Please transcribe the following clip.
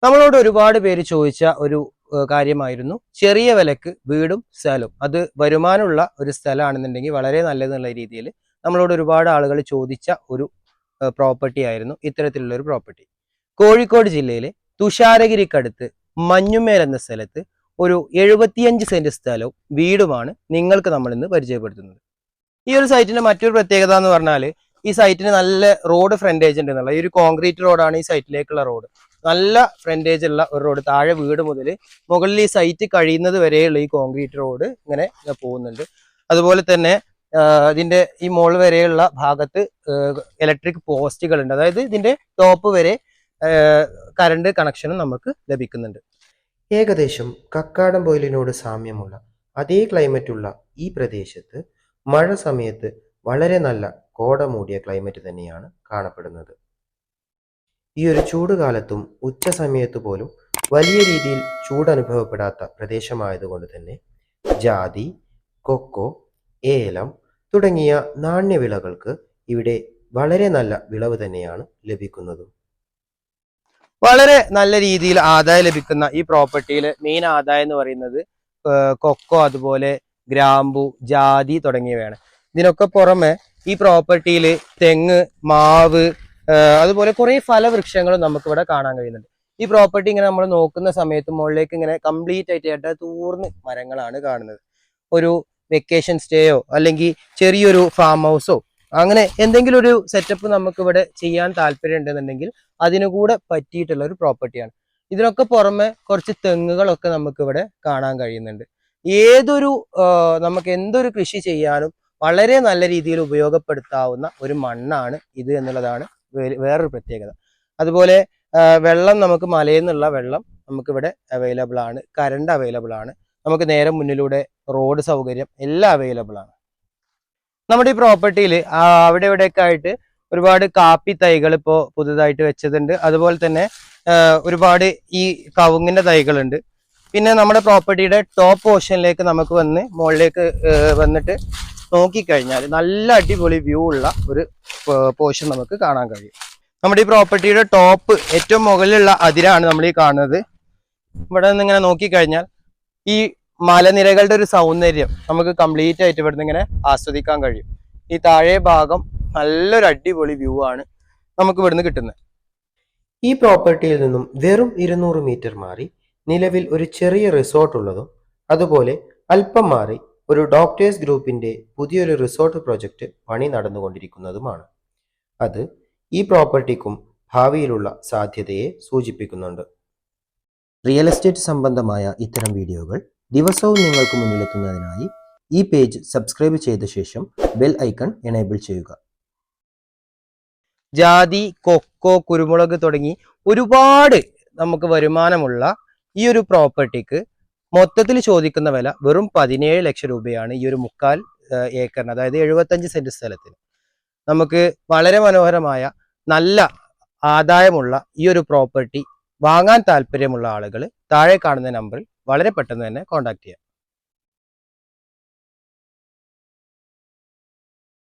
നമ്മളോട് ഒരുപാട് പേര് ചോദിച്ച ഒരു കാര്യമായിരുന്നു ചെറിയ വിലക്ക് വീടും സ്ഥലവും. അത് വരുമാനമുള്ള ഒരു സ്ഥലമാണെന്നുണ്ടെങ്കിൽ വളരെ നല്ലതെന്നുള്ള രീതിയിൽ നമ്മളോട് ഒരുപാട് ആളുകൾ ചോദിച്ച ഒരു പ്രോപ്പർട്ടി ആയിരുന്നു ഇത്തരത്തിലുള്ള ഒരു പ്രോപ്പർട്ടി. കോഴിക്കോട് ജില്ലയിലെ തുഷാരഗിരിക്കടുത്ത് മഞ്ഞുമേൽ എന്ന സ്ഥലത്ത് ഒരു 75 സെന്റ് സ്ഥലവും വീടുമാണ് നിങ്ങൾക്ക് നമ്മൾ ഇന്ന് പരിചയപ്പെടുത്തുന്നത്. ഈ ഒരു സൈറ്റിന്റെ മറ്റൊരു പ്രത്യേകത എന്ന് പറഞ്ഞാൽ ഈ സൈറ്റിന് നല്ല റോഡ് ഫ്രണ്ടേജ് ഉണ്ട് എന്നുള്ള. ഈ ഒരു കോൺക്രീറ്റ് റോഡാണ് ഈ സൈറ്റിലേക്കുള്ള റോഡ്. നല്ല ഫ്രണ്ടേജ് ഉള്ള ഒരു റോഡ്. താഴെ വീട് മുതൽ മുകളിൽ ഈ സൈറ്റ് കഴിയുന്നത് വരെയുള്ള ഈ കോൺക്രീറ്റ് റോഡ് ഇങ്ങനെ പോകുന്നുണ്ട്. അതുപോലെ തന്നെ ഇതിന്റെ ഈ മോൾ വരെയുള്ള ഭാഗത്ത് ഇലക്ട്രിക് പോസ്റ്റുകൾ ഉണ്ട്. അതായത് ഇതിന്റെ ടോപ്പ് വരെ കറണ്ട് കണക്ഷനും നമുക്ക് ലഭിക്കുന്നുണ്ട്. ഏകദേശം കക്കാടംപൊയിലിനോട് സാമ്യമുള്ള അതേ ക്ലൈമറ്റുള്ള ഈ പ്രദേശത്ത് മഴ സമയത്ത് വളരെ നല്ല കോട മൂടിയ ക്ലൈമറ്റ് തന്നെയാണ് കാണപ്പെടുന്നത്. ഈ ഒരു ചൂടുകാലത്തും ഉച്ച സമയത്ത് പോലും വലിയ രീതിയിൽ ചൂടനുഭവപ്പെടാത്ത പ്രദേശമായതുകൊണ്ട് തന്നെ ജാതി, കൊക്കോ, ഏലം തുടങ്ങിയ നാണ്യവിളകൾക്ക് ഇവിടെ വളരെ നല്ല വിളവ് തന്നെയാണ് ലഭിക്കുന്നത്. വളരെ നല്ല രീതിയിൽ ആദായം ലഭിക്കുന്ന ഈ പ്രോപ്പർട്ടിയിൽ മെയിൻ ആദായം എന്ന് പറയുന്നത് കൊക്കോ, അതുപോലെ ഗ്രാമ്പു, ജാതി തുടങ്ങിയവയാണ്. ഇതിനൊക്കെ പുറമെ ഈ പ്രോപ്പർട്ടിയിൽ തെങ്ങ്, മാവ്, അതുപോലെ കുറെ ഫലവൃക്ഷങ്ങളും നമുക്ക് ഇവിടെ കാണാൻ കഴിയുന്നുണ്ട്. ഈ പ്രോപ്പർട്ടി ഇങ്ങനെ നമ്മൾ നോക്കുന്ന സമയത്ത് മുകളിലേക്ക് ഇങ്ങനെ കംപ്ലീറ്റ് ആയിട്ട് തൂർന്ന് മരങ്ങളാണ് കാണുന്നത്. ഒരു വെക്കേഷൻ സ്റ്റേയോ അല്ലെങ്കിൽ ചെറിയൊരു ഫാം ഹൗസോ അങ്ങനെ എന്തെങ്കിലും ഒരു സെറ്റപ്പ് നമുക്ക് ഇവിടെ ചെയ്യാൻ താല്പര്യം ഉണ്ടെന്നുണ്ടെങ്കിൽ അതിനുകൂടെ പറ്റിയിട്ടുള്ള ഒരു പ്രോപ്പർട്ടിയാണ്. ഇതിനൊക്കെ പുറമെ കുറച്ച് തെങ്ങുകളൊക്കെ നമുക്ക് ഇവിടെ കാണാൻ കഴിയുന്നുണ്ട്. ഏതൊരു നമുക്ക് എന്തൊരു കൃഷി ചെയ്യാനും വളരെ നല്ല രീതിയിൽ ഉപയോഗപ്പെടുത്താവുന്ന ഒരു മണ്ണാണ് ഇത് എന്നുള്ളതാണ് വേറൊരു പ്രത്യേകത. അതുപോലെ വെള്ളം നമുക്ക് മലയിൽ നിന്നുള്ള വെള്ളം നമുക്കിവിടെ അവൈലബിൾ ആണ്. കറണ്ട് അവൈലബിൾ ആണ്. നമുക്ക് നേരെ മുന്നിലൂടെ റോഡ് സൗകര്യം എല്ലാം അവൈലബിൾ ആണ്. നമ്മുടെ ഈ പ്രോപ്പർട്ടിയിൽ അവിടെ ഇവിടെയൊക്കെ ആയിട്ട് ഒരുപാട് കാപ്പി തൈകൾ ഇപ്പോൾ പുതുതായിട്ട് വെച്ചതുണ്ട്. അതുപോലെ തന്നെ ഒരുപാട് ഈ കവുങ്ങിന്റെ തൈകളുണ്ട്. പിന്നെ നമ്മുടെ പ്രോപ്പർട്ടിയുടെ ടോപ്പ് പോർഷനിലേക്ക് നമുക്ക് വന്ന് മുകളിലേക്ക് വന്നിട്ട് നോക്കിക്കഴിഞ്ഞാൽ നല്ല അടിപൊളി വ്യൂ ഉള്ള ഒരു പോർഷൻ നമുക്ക് കാണാൻ കഴിയും. നമ്മുടെ ഈ പ്രോപ്പർട്ടിയുടെ ടോപ്പ് ഏറ്റവും മുകളിലുള്ള അതിരാണ് നമ്മൾ ഈ കാണുന്നത്. ഇവിടെ നിന്ന് ഇങ്ങനെ നോക്കിക്കഴിഞ്ഞാൽ ഈ മലനിരകളുടെ ഒരു സൗന്ദര്യം നമുക്ക് കംപ്ലീറ്റ് ആയിട്ട് ഇവിടുന്ന് ഇങ്ങനെ ആസ്വദിക്കാൻ കഴിയും. ഈ താഴെ ഭാഗം നല്ലൊരു അടിപൊളി വ്യൂ ആണ് നമുക്ക് ഇവിടുന്ന് കിട്ടുന്നത്. ഈ പ്രോപ്പർട്ടിയിൽ നിന്നും വെറും 200 മീറ്റർ മാറി നിലവിൽ ഒരു ചെറിയ റിസോർട്ട് ഉള്ളതും അതുപോലെ അല്പം മാറി ഒരു ഡോക്ടേഴ്സ് ഗ്രൂപ്പിന്റെ പുതിയൊരു റിസോർട്ട് പ്രോജക്റ്റ് പണി നടന്നുകൊണ്ടിരിക്കുന്നതുമാണ്. അത് ഈ പ്രോപ്പർട്ടിക്കും ഭാവിയിലുള്ള സാധ്യതയെ സൂചിപ്പിക്കുന്നുണ്ട്. റിയൽ എസ്റ്റേറ്റ് സംബന്ധമായ ഇത്തരം വീഡിയോകൾ ദിവസവും നിങ്ങൾക്ക് മുന്നിലെത്തുന്നതിനായി ഈ പേജ് സബ്സ്ക്രൈബ് ചെയ്ത ശേഷം ബെൽ ഐക്കൺ എനേബിൾ ചെയ്യുക. ജാതി, കൊക്കോ, കുരുമുളക് തുടങ്ങി ഒരുപാട് നമുക്ക് വരുമാനമുള്ള ഈ ഒരു പ്രോപ്പർട്ടിക്ക് മൊത്തത്തിൽ ചോദിക്കുന്ന വില വെറും 17 ലക്ഷം രൂപയാണ്. ഈ ഒരു 3/4 ഏക്കറിന്, അതായത് 75 സെന്റ് സ്ഥലത്തിന് നമുക്ക് വളരെ മനോഹരമായ നല്ല ആദായമുള്ള ഈ ഒരു പ്രോപ്പർട്ടി വാങ്ങാൻ താല്പര്യമുള്ള ആളുകൾ താഴെ കാണുന്ന നമ്പറിൽ വളരെ പെട്ടെന്ന് തന്നെ കോൺടാക്ട് ചെയ്യാം.